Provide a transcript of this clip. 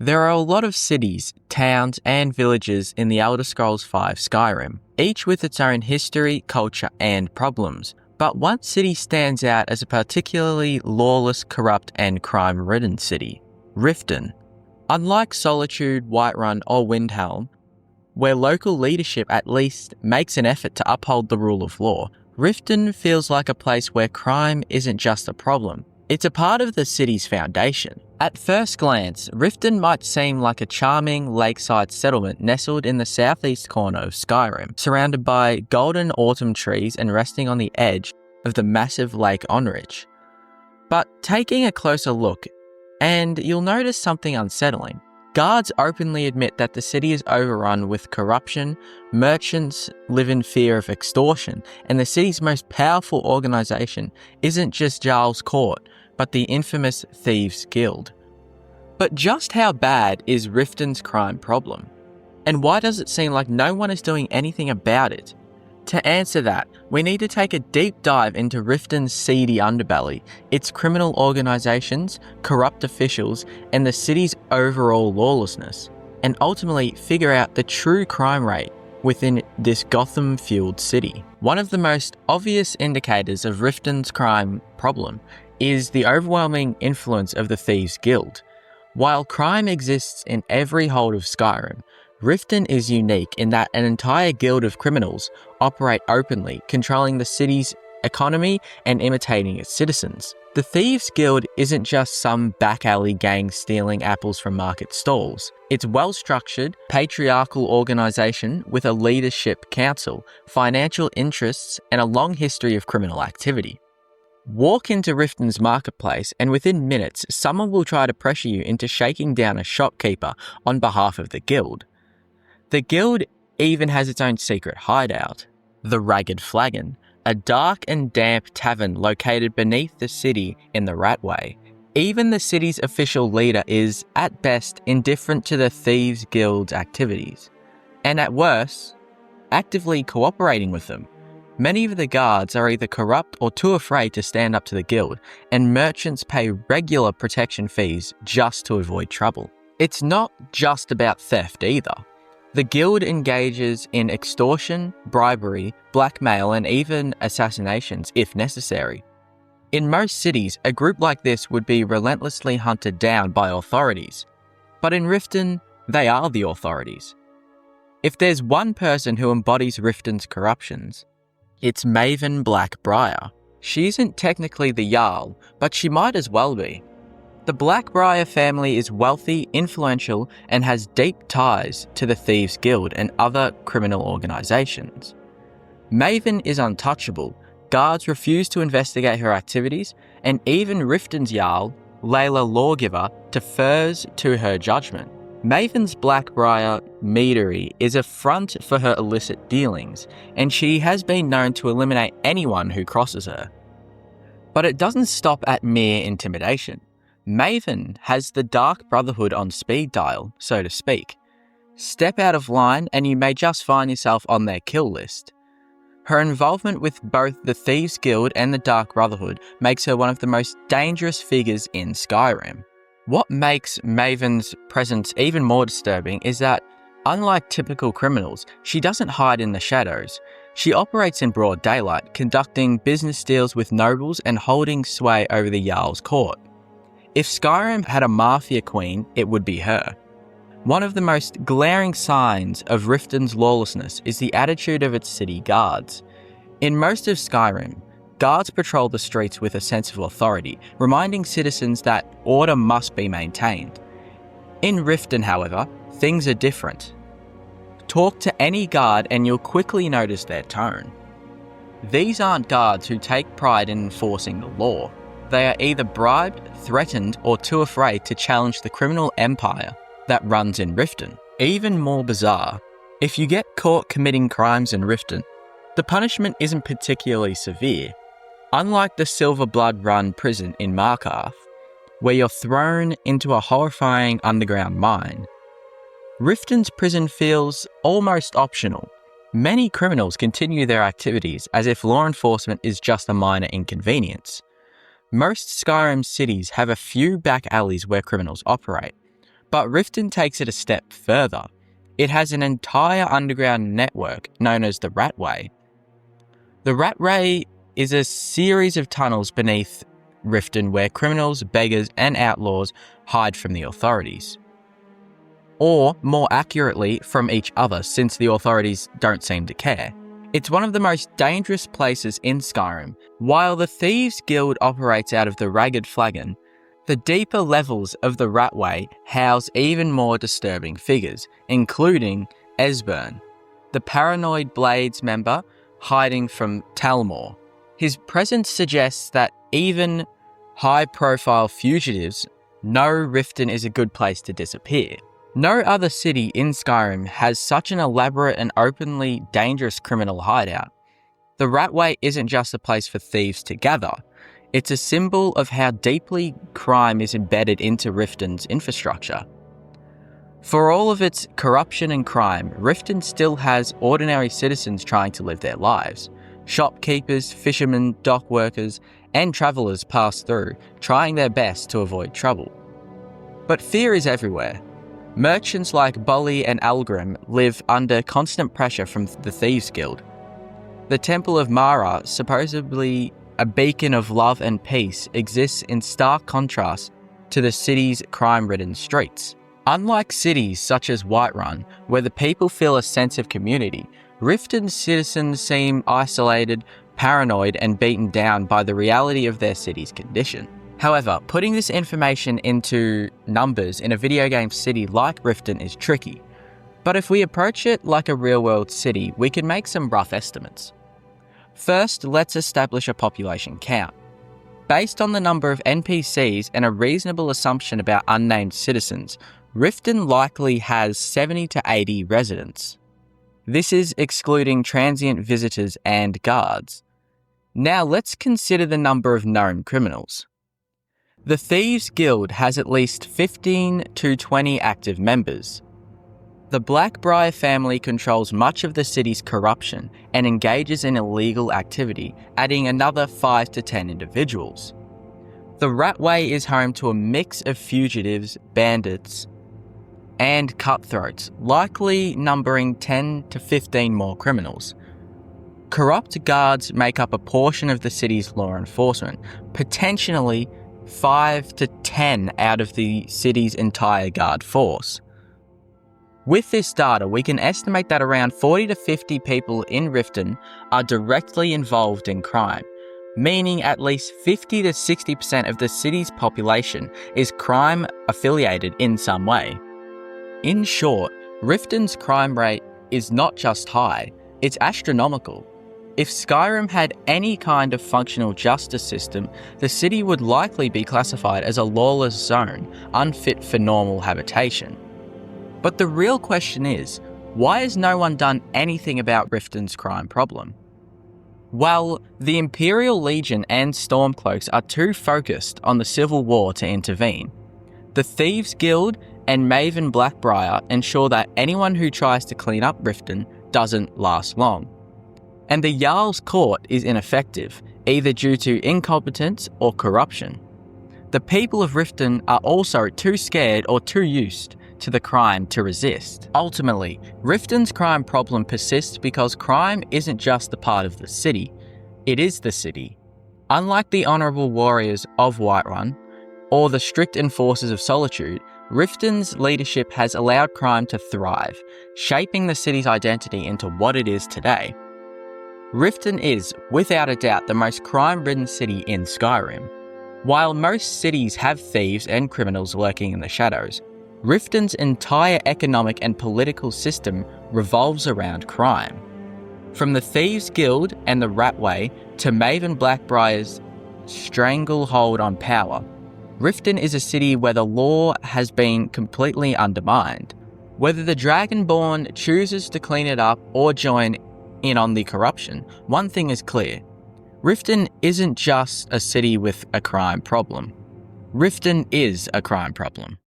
There are a lot of cities, towns, and villages in the Elder Scrolls V Skyrim, each with its own history, culture, and problems. But one city stands out as a particularly lawless, corrupt, and crime-ridden city, Riften. Unlike Solitude, Whiterun, or Windhelm, where local leadership at least makes an effort to uphold the rule of law, Riften feels like a place where crime isn't just a problem, it's a part of the city's foundation. At first glance, Riften might seem like a charming lakeside settlement nestled in the southeast corner of Skyrim, surrounded by golden autumn trees and resting on the edge of the massive Lake Onrich. But taking a closer look, and you'll notice something unsettling. Guards openly admit that the city is overrun with corruption, merchants live in fear of extortion, and the city's most powerful organisation isn't just Jarl's Court, but the infamous Thieves' Guild. But just how bad is Riften's crime problem? And why does it seem like no one is doing anything about it? To answer that, we need to take a deep dive into Riften's seedy underbelly, its criminal organisations, corrupt officials, and the city's overall lawlessness, and ultimately figure out the true crime rate within this Gotham-fueled city. One of the most obvious indicators of Riften's crime problem is the overwhelming influence of the Thieves' Guild. While crime exists in every hold of Skyrim, Riften is unique in that an entire guild of criminals operate openly, controlling the city's economy and imitating its citizens. The Thieves' Guild isn't just some back alley gang stealing apples from market stalls. It's a well-structured, patriarchal organisation with a leadership council, financial interests, and a long history of criminal activity. Walk into Riften's marketplace and within minutes, someone will try to pressure you into shaking down a shopkeeper on behalf of the guild. The guild even has its own secret hideout, the Ragged Flagon, a dark and damp tavern located beneath the city in the Ratway. Even the city's official leader is, at best, indifferent to the Thieves' Guild's activities, and at worst, actively cooperating with them. Many of the guards are either corrupt or too afraid to stand up to the guild, and merchants pay regular protection fees just to avoid trouble. It's not just about theft either. The guild engages in extortion, bribery, blackmail, and even assassinations if necessary. In most cities, a group like this would be relentlessly hunted down by authorities. But in Riften, they are the authorities. If there's one person who embodies Riften's corruptions, it's Maven Blackbriar. She isn't technically the Jarl, but she might as well be. The Blackbriar family is wealthy, influential, and has deep ties to the Thieves' Guild and other criminal organisations. Maven is untouchable, guards refuse to investigate her activities, and even Riften's Jarl, Layla Lawgiver, defers to her judgment. Maven's Blackbriar meadery is a front for her illicit dealings, and she has been known to eliminate anyone who crosses her. But it doesn't stop at mere intimidation. Maven has the Dark Brotherhood on speed dial, so to speak. Step out of line and you may just find yourself on their kill list. Her involvement with both the Thieves' Guild and the Dark Brotherhood makes her one of the most dangerous figures in Skyrim. What makes Maven's presence even more disturbing is that, unlike typical criminals, she doesn't hide in the shadows. She operates in broad daylight, conducting business deals with nobles and holding sway over the Jarl's Court. If Skyrim had a mafia queen, it would be her. One of the most glaring signs of Riften's lawlessness is the attitude of its city guards. In most of Skyrim, guards patrol the streets with a sense of authority, reminding citizens that order must be maintained. In Riften, however, things are different. Talk to any guard and you'll quickly notice their tone. These aren't guards who take pride in enforcing the law. They are either bribed, threatened, or too afraid to challenge the criminal empire that runs in Riften. Even more bizarre, if you get caught committing crimes in Riften, the punishment isn't particularly severe. Unlike the Silver Blood Run prison in Markarth, where you're thrown into a horrifying underground mine, Riften's prison feels almost optional. Many criminals continue their activities as if law enforcement is just a minor inconvenience. Most Skyrim cities have a few back alleys where criminals operate, But Riften takes it a step further. It has an entire underground network known as the Ratway. The Ratway is a series of tunnels beneath Riften where criminals, beggars, and outlaws hide from the authorities. Or, more accurately, from each other, since the authorities don't seem to care. It's one of the most dangerous places in Skyrim. While the Thieves Guild operates out of the Ragged Flagon, the deeper levels of the Ratway house even more disturbing figures, including Esbern, the paranoid Blades member hiding from Talmor. His presence suggests that even high-profile fugitives know Riften is a good place to disappear. No other city in Skyrim has such an elaborate and openly dangerous criminal hideout. The Ratway isn't just a place for thieves to gather. It's a symbol of how deeply crime is embedded into Riften's infrastructure. For all of its corruption and crime, Riften still has ordinary citizens trying to live their lives. Shopkeepers, fishermen, dock workers, and travellers pass through, trying their best to avoid trouble. But fear is everywhere. Merchants like Bolly and Algrim live under constant pressure from the Thieves Guild. The Temple of Mara, supposedly a beacon of love and peace, exists in stark contrast to the city's crime-ridden streets. Unlike cities such as Whiterun, where the people feel a sense of community, Riften's citizens seem isolated, paranoid, and beaten down by the reality of their city's condition. However, putting this information into numbers in a video game city like Riften is tricky. But if we approach it like a real-world city, we can make some rough estimates. First, let's establish a population count. Based on the number of NPCs and a reasonable assumption about unnamed citizens, Riften likely has 70 to 80 residents. This is excluding transient visitors and guards. Now let's consider the number of known criminals. The Thieves Guild has at least 15 to 20 active members. The Blackbriar family controls much of the city's corruption and engages in illegal activity, adding another 5 to 10 individuals. The Ratway is home to a mix of fugitives, bandits, and cutthroats, likely numbering 10 to 15 more criminals. Corrupt guards make up a portion of the city's law enforcement, potentially 5 to 10 out of the city's entire guard force. With this data, we can estimate that around 40 to 50 people in Riften are directly involved in crime, meaning at least 50 to 60% of the city's population is crime affiliated in some way. In short, Riften's crime rate is not just high, it's astronomical. If Skyrim had any kind of functional justice system, the city would likely be classified as a lawless zone, unfit for normal habitation. But the real question is, why has no one done anything about Riften's crime problem? Well, the Imperial Legion and Stormcloaks are too focused on the Civil War to intervene. The Thieves Guild and Maven Blackbriar ensure that anyone who tries to clean up Riften doesn't last long. And the Jarl's Court is ineffective, either due to incompetence or corruption. The people of Riften are also too scared or too used to the crime to resist. Ultimately, Riften's crime problem persists because crime isn't just a part of the city, it is the city. Unlike the honourable warriors of Whiterun, or the strict enforcers of Solitude, Riften's leadership has allowed crime to thrive, shaping the city's identity into what it is today. Riften is, without a doubt, the most crime-ridden city in Skyrim. While most cities have thieves and criminals lurking in the shadows, Riften's entire economic and political system revolves around crime. From the Thieves Guild and the Ratway to Maven Blackbriar's stranglehold on power, Riften is a city where the law has been completely undermined. Whether the Dragonborn chooses to clean it up or join in on the corruption, one thing is clear. Riften isn't just a city with a crime problem. Riften is a crime problem.